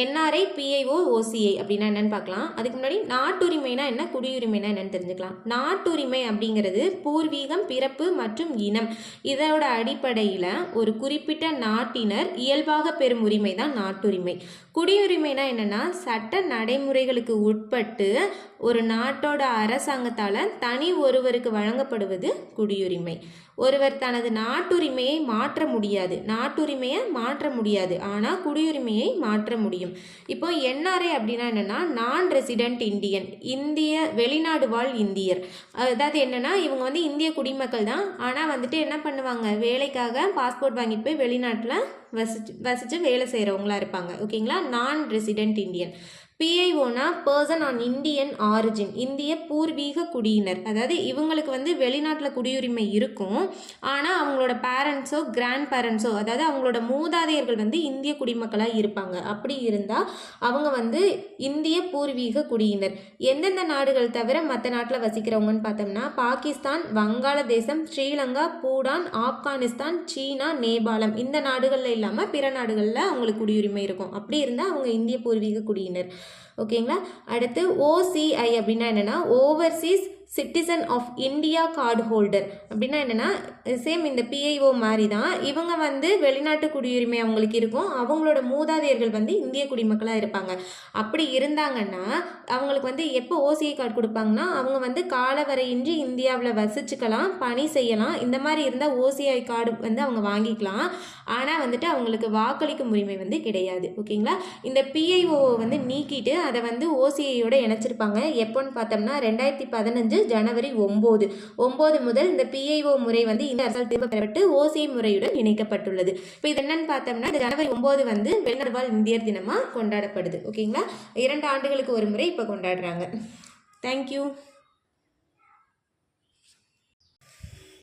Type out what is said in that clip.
NRI, BIO, OCI அப்படின்னா என்னன்னு பார்க்கலாம். அதுக்கு முன்னாடி நாட்டுரிமைனா என்ன, குடியுரிமைனா என்னன்னு தெரிஞ்சுக்கலாம். நாட்டுரிமை அப்படிங்கிறது பூர்வீகம், பிறப்பு மற்றும் இனம் இதோட அடிப்படையில் ஒரு குறிப்பிட்ட நாட்டினர் இயல்பாக பெறும் உரிமை தான் நாட்டுரிமை. குடியுரிமைனா என்னன்னா சட்ட நடைமுறைகளுக்கு உட்பட்டு ஒரு நாட்டோட அரசாங்கத்தால் தனி ஒருவருக்கு வழங்கப்படுவது குடியுரிமை. ஒருவர் தனது நாட்டுரிமையை மாற்ற முடியாது ஆனால் குடியுரிமையை மாற்ற முடியும். இப்போ என்ஆர்ஐ அப்படின்னா என்னன்னா நான் ரெசிடென்ட் இந்தியன், வெளிநாடு வாழ் இந்தியர். அதாவது என்னன்னா இவங்க வந்து இந்திய குடிமக்கள் தான், ஆனால் வந்துட்டு என்ன பண்ணுவாங்க, வேலைக்காக பாஸ்போர்ட் வாங்கிட்டு போய் வெளிநாட்டில் வசிச்சு வேலை செய்கிறவங்களா இருப்பாங்க. ஓகேங்களா, நான் ரெசிடென்ட் இந்தியன். பிஐஓனா பர்சன் ஆன் இந்தியன் ஆரிஜின், இந்திய பூர்வீக குடியினர். அதாவது இவங்களுக்கு வந்து வெளிநாட்டில் குடியுரிமை இருக்கும், ஆனால் அவங்களோட பேரண்ட்ஸோ கிராண்ட் பேரண்ட்ஸோ அதாவது அவங்களோட மூதாதையர்கள் வந்து இந்திய குடிமக்களாக இருப்பாங்க. அப்படி இருந்தால் அவங்க வந்து இந்திய பூர்வீக குடியினர். எந்தெந்த நாடுகள் தவிர மற்ற நாட்டில் வசிக்கிறவங்கன்னு பார்த்தோம்னா பாகிஸ்தான், வங்காளதேசம், ஸ்ரீலங்கா, பூடான், ஆப்கானிஸ்தான், சீனா, நேபாளம் இந்த நாடுகளில் இல்லாமல் பிற நாடுகளில் அவங்களுக்கு குடியுரிமை இருக்கும். அப்படி இருந்தால் அவங்க இந்திய பூர்வீக குடியினர். ஓகேங்களா. அடுத்து ஓசிஐ அப்படின்னா என்னன்னா overseas citizen of India card holder. அப்படின்னா என்னென்னா சேம் இந்த பிஐஓ மாதிரி தான், இவங்க வந்து வெளிநாட்டு குடியுரிமை அவங்களுக்கு இருக்கும், அவங்களோட மூதாதையர்கள் வந்து இந்திய குடிமக்களாக இருப்பாங்க. அப்படி இருந்தாங்கன்னா அவங்களுக்கு வந்து எப்போ ஓசிஐ கார்டு கொடுப்பாங்கன்னா அவங்க வந்து காலவரையின்றி இந்தியாவில் வசிச்சுக்கலாம், பணி செய்யலாம். இந்த மாதிரி இருந்தால் ஓசிஐ கார்டு வந்து அவங்க வாங்கிக்கலாம். ஆனால் வந்துட்டு அவங்களுக்கு வாக்களிக்கும் உரிமை வந்து கிடையாது. ஓகேங்களா. இந்த பிஐஓவை வந்து நீக்கிட்டு அதை வந்து ஓசிஐயோட இணைச்சிருப்பாங்க. எப்போன்னு பார்த்தோம்னா 2015 ஜனவரி 9 முதல் இந்த பிஐஓ முறை வந்து இந்த அரசால் திரும்ப பெறப்பட்டு ஓசிஐ முறையுடன் இணைக்கப்பட்டுள்ளது. இப்போ இது என்னன்னு பார்த்தோம்னா இந்த ஜனவரி 9 வந்து வெளிநாடு வாழ் இந்தியர் தினமாக கொண்டாடப்படுது. ஓகேங்களா. 2 ஆண்டுகளுக்கு ஒரு முறை இப்போ கொண்டாடுறாங்க. தேங்க்யூ.